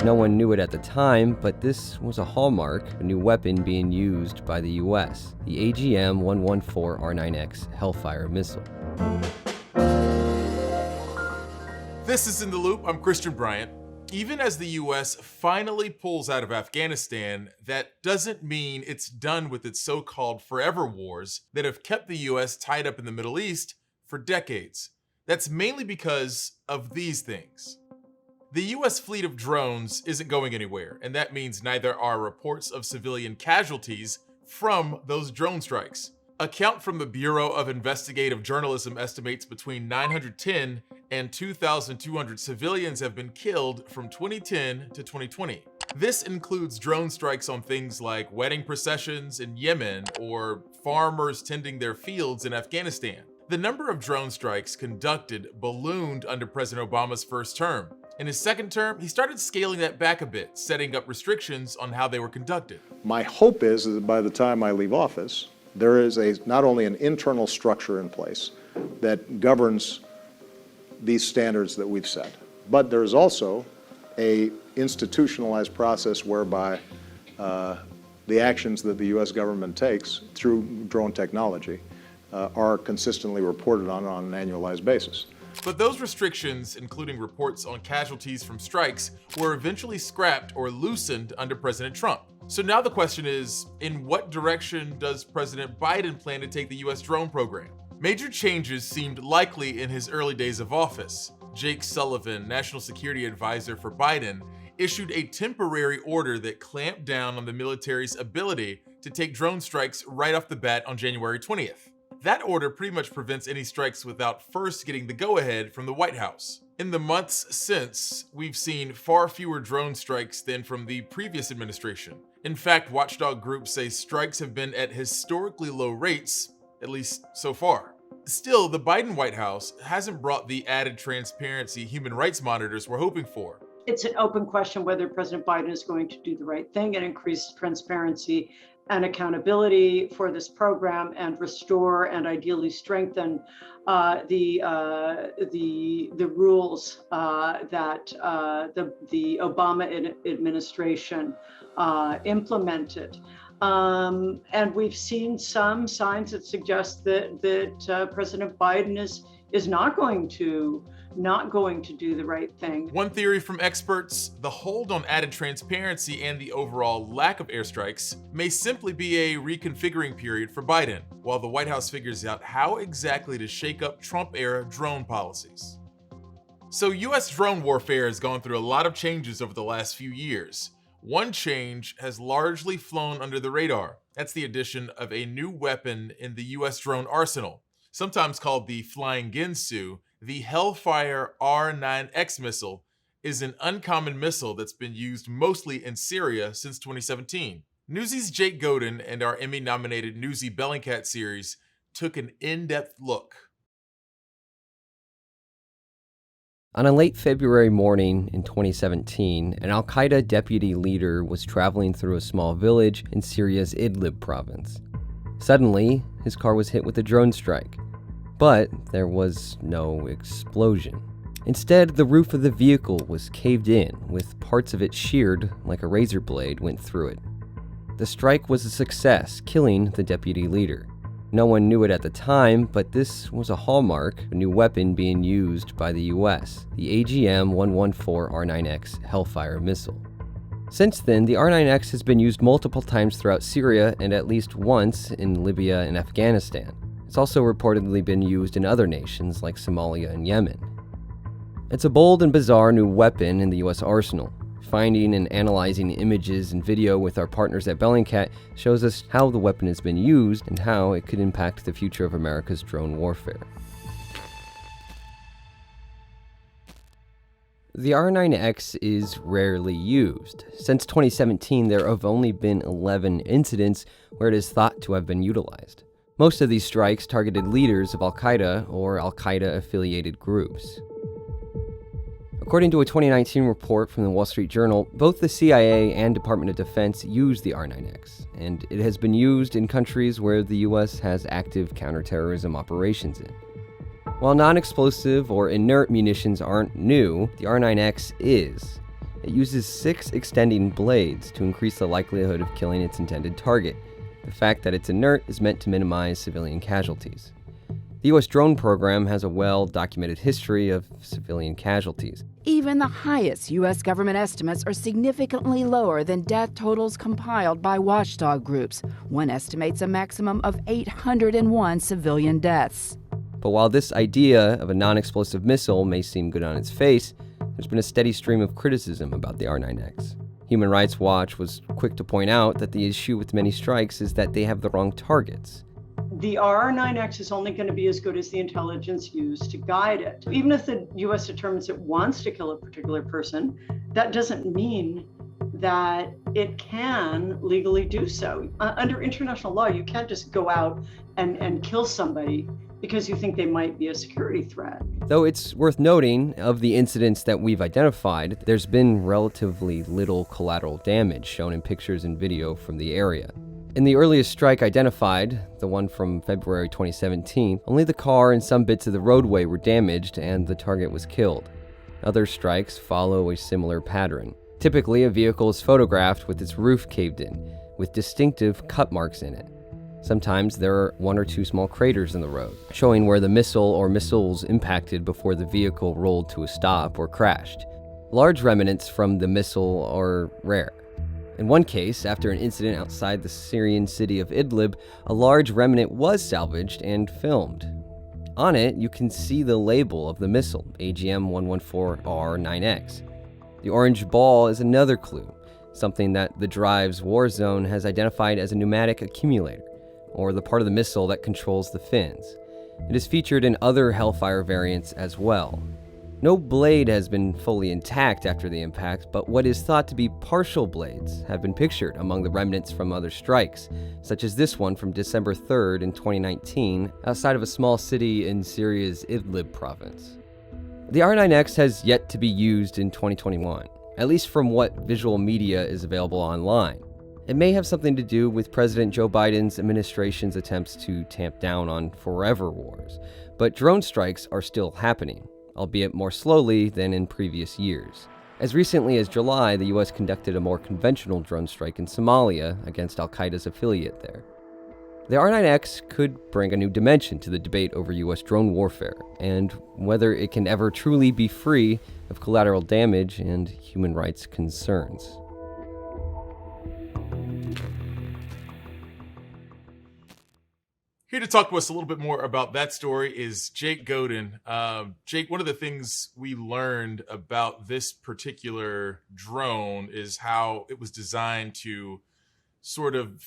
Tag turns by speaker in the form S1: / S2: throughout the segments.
S1: No one knew it at the time, but this was a hallmark, a new weapon being used by the US, the AGM-114R9X Hellfire missile.
S2: This is In the Loop. I'm Christian Bryant. Even as the US finally pulls out of Afghanistan, that doesn't mean it's done with its so-called forever wars that have kept the US tied up in the Middle East for decades. That's mainly because of these things. The US fleet of drones isn't going anywhere, and that means neither are reports of civilian casualties from those drone strikes. A count from the Bureau of Investigative Journalism estimates between 910 and 2,200 civilians have been killed from 2010 to 2020. This includes drone strikes on things like wedding processions in Yemen or farmers tending their fields in Afghanistan. The number of drone strikes conducted ballooned under President Obama's first term. In his second term, he started scaling that back a bit, setting up restrictions on how they were conducted.
S3: My hope is that by the time I leave office, there is not only an internal structure in place that governs these standards that we've set, but there is also a institutionalized process whereby the actions that the U.S. government takes through drone technology are consistently reported on an annualized basis.
S2: But those restrictions, including reports on casualties from strikes, were eventually scrapped or loosened under President Trump. So now the question is, in what direction does President Biden plan to take the U.S. drone program? Major changes seemed likely in his early days of office. Jake Sullivan, National Security Advisor for Biden, issued a temporary order that clamped down on the military's ability to take drone strikes right off the bat on January 20th. That order pretty much prevents any strikes without first getting the go-ahead from the White House. In the months since, we've seen far fewer drone strikes than from the previous administration. In fact, watchdog groups say strikes have been at historically low rates, at least so far. Still, the Biden White House hasn't brought the added transparency human rights monitors we're hoping for.
S4: It's an open question whether President Biden is going to do the right thing and increase transparency and accountability for this program and restore and ideally strengthen the rules that the Obama administration implemented. And we've seen some signs that suggest that President Biden is not going to do the right thing.
S2: One theory from experts, the hold on added transparency and the overall lack of airstrikes may simply be a reconfiguring period for Biden, while the White House figures out how exactly to shake up Trump-era drone policies. So US drone warfare has gone through a lot of changes over the last few years. One change has largely flown under the radar. That's the addition of a new weapon in the US drone arsenal, sometimes called the Flying Ginsu. The Hellfire R9X missile is an uncommon missile that's been used mostly in Syria since 2017. Newsy's Jake Godin and our Emmy-nominated Newsy Bellingcat series took an in-depth look.
S1: On a late February morning in 2017, an al-Qaeda deputy leader was traveling through a small village in Syria's Idlib province. Suddenly, his car was hit with a drone strike. But there was no explosion. Instead, the roof of the vehicle was caved in, with parts of it sheared like a razor blade went through it. The strike was a success, killing the deputy leader. No one knew it at the time, but this was a hallmark, a new weapon being used by the US, the AGM-114R9X Hellfire missile. Since then, the R9X has been used multiple times throughout Syria and at least once in Libya and Afghanistan. It's also reportedly been used in other nations like Somalia and Yemen. It's a bold and bizarre new weapon in the US arsenal. Finding and analyzing images and video with our partners at Bellingcat shows us how the weapon has been used and how it could impact the future of America's drone warfare. The R9X is rarely used. Since 2017, there have only been 11 incidents where it is thought to have been utilized. Most of these strikes targeted leaders of al-Qaeda or al-Qaeda-affiliated groups. According to a 2019 report from the Wall Street Journal, both the CIA and Department of Defense use the R9X, and it has been used in countries where the US has active counterterrorism operations in. While non-explosive or inert munitions aren't new, the R9X is. It uses 6 extending blades to increase the likelihood of killing its intended target. The fact that it's inert is meant to minimize civilian casualties. The U.S. drone program has a well-documented history of civilian casualties.
S5: Even the highest U.S. government estimates are significantly lower than death totals compiled by watchdog groups. One estimates a maximum of 801 civilian deaths.
S1: But while this idea of a non-explosive missile may seem good on its face, there's been a steady stream of criticism about the R-9X. Human Rights Watch was quick to point out that the issue with many strikes is that they have the wrong targets.
S4: The R-9X is only going to be as good as the intelligence used to guide it. Even if the U.S. determines it wants to kill a particular person, that doesn't mean that it can legally do so. Under international law, you can't just go out and kill somebody because you think they might be a security threat.
S1: Though it's worth noting, of the incidents that we've identified, there's been relatively little collateral damage shown in pictures and video from the area. In the earliest strike identified, the one from February 2017, only the car and some bits of the roadway were damaged and the target was killed. Other strikes follow a similar pattern. Typically, a vehicle is photographed with its roof caved in, with distinctive cut marks in it. Sometimes there are 1 or 2 small craters in the road, showing where the missile or missiles impacted before the vehicle rolled to a stop or crashed. Large remnants from the missile are rare. In one case, after an incident outside the Syrian city of Idlib, a large remnant was salvaged and filmed. On it, you can see the label of the missile, AGM-114R9X. The orange ball is another clue, something that the Drive's war zone has identified as a pneumatic accumulator, or the part of the missile that controls the fins. It is featured in other Hellfire variants as well. No blade has been fully intact after the impact, but what is thought to be partial blades have been pictured among the remnants from other strikes, such as this one from December 3rd in 2019 outside of a small city in Syria's Idlib province. The R9X has yet to be used in 2021, at least from what visual media is available online. It may have something to do with President Joe Biden's administration's attempts to tamp down on forever wars, but drone strikes are still happening, albeit more slowly than in previous years. As recently as July, the U.S. conducted a more conventional drone strike in Somalia against al-Qaeda's affiliate there. The R9X could bring a new dimension to the debate over U.S. drone warfare, and whether it can ever truly be free of collateral damage and human rights concerns.
S2: Here to talk to us a little bit more about that story is Jake Godin. Jake, one of the things we learned about this particular drone is how it was designed to sort of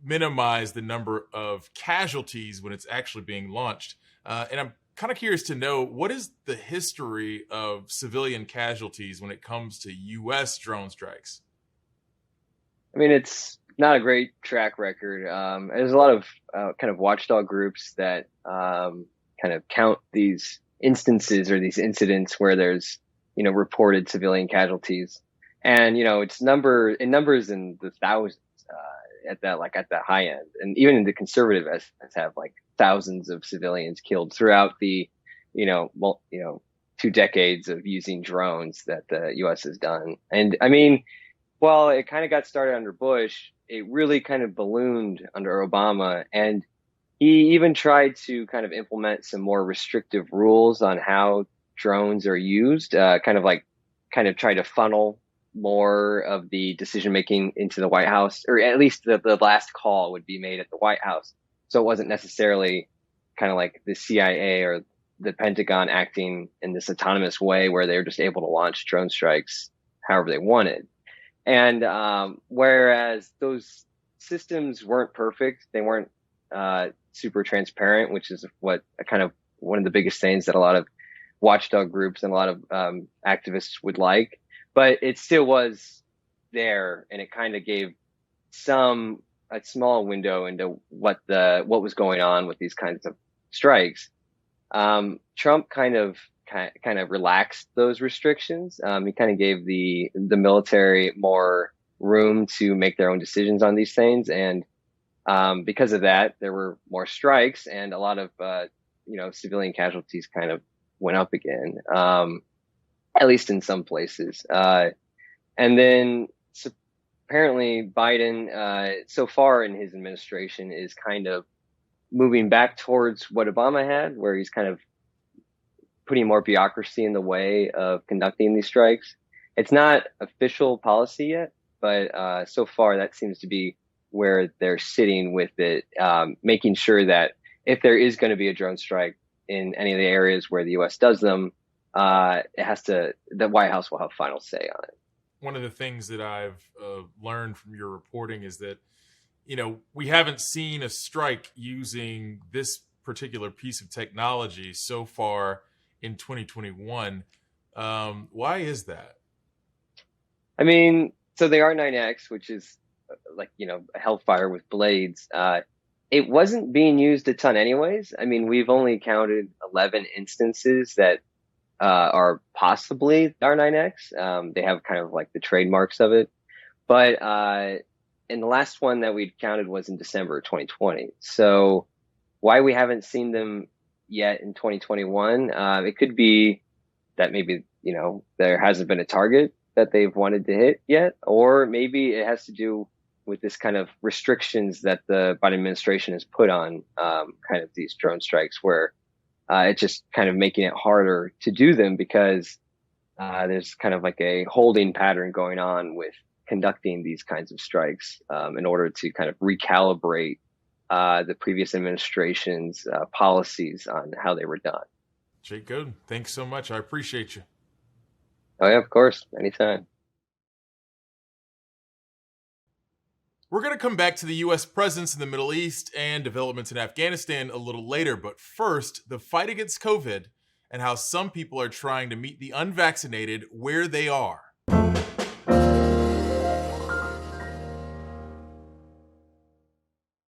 S2: minimize the number of casualties when it's actually being launched. And I'm kind of curious to know, what is the history of civilian casualties when it comes to U.S. drone strikes?
S6: I mean, it's not a great track record. There's a lot of kind of watchdog groups that kind of count these instances or these incidents where there's, reported civilian casualties. And, it's numbers in the thousands at that high end. And even the conservative estimates have like thousands of civilians killed throughout the, 2 decades of using drones that the U.S. has done. And I mean, well, it kind of got started under Bush. It really kind of ballooned under Obama. And he even tried to kind of implement some more restrictive rules on how drones are used, kind of try to funnel more of the decision making into the White House, or at least the last call would be made at the White House. So it wasn't necessarily kind of like the CIA or the Pentagon acting in this autonomous way where they're just able to launch drone strikes however they wanted. And whereas those systems weren't perfect, they weren't super transparent, which is what kind of one of the biggest things that a lot of watchdog groups and a lot of activists would like. But it still was there, and it kind of gave a small window into what was going on with these kinds of strikes. Trump kind of relaxed those restrictions. He kind of gave the military more room to make their own decisions on these things. And because of that, there were more strikes, and a lot of, civilian casualties kind of went up again. at least in some places. And then apparently Biden, so far in his administration, is kind of moving back towards what Obama had, where he's kind of putting more bureaucracy in the way of conducting these strikes. It's not official policy yet, but so far that seems to be where they're sitting with it, making sure that if there is going to be a drone strike in any of the areas where the U.S. does them, the White House will have final say on it.
S2: One of the things that I've learned from your reporting is that, we haven't seen a strike using this particular piece of technology so far in 2021. Why is that?
S6: I mean, so the R9X, which is like, a Hellfire with blades, it wasn't being used a ton anyways. I mean, we've only counted 11 instances that are possibly R9X. They have kind of like the trademarks of it. But and the last one that we counted was in December of 2020. So why we haven't seen them yet in 2021, it could be that maybe, there hasn't been a target that they've wanted to hit yet, or maybe it has to do with this kind of restrictions that the Biden administration has put on kind of these drone strikes, where it's just kind of making it harder to do them because there's kind of like a holding pattern going on with conducting these kinds of strikes in order to kind of recalibrate the previous administration's policies on how they were done.
S2: Jake Godin, thanks so much. I appreciate you.
S6: Oh, yeah, of course. Anytime.
S2: We're going to come back to the U.S. presence in the Middle East and developments in Afghanistan a little later, but first, the fight against COVID and how some people are trying to meet the unvaccinated where they are.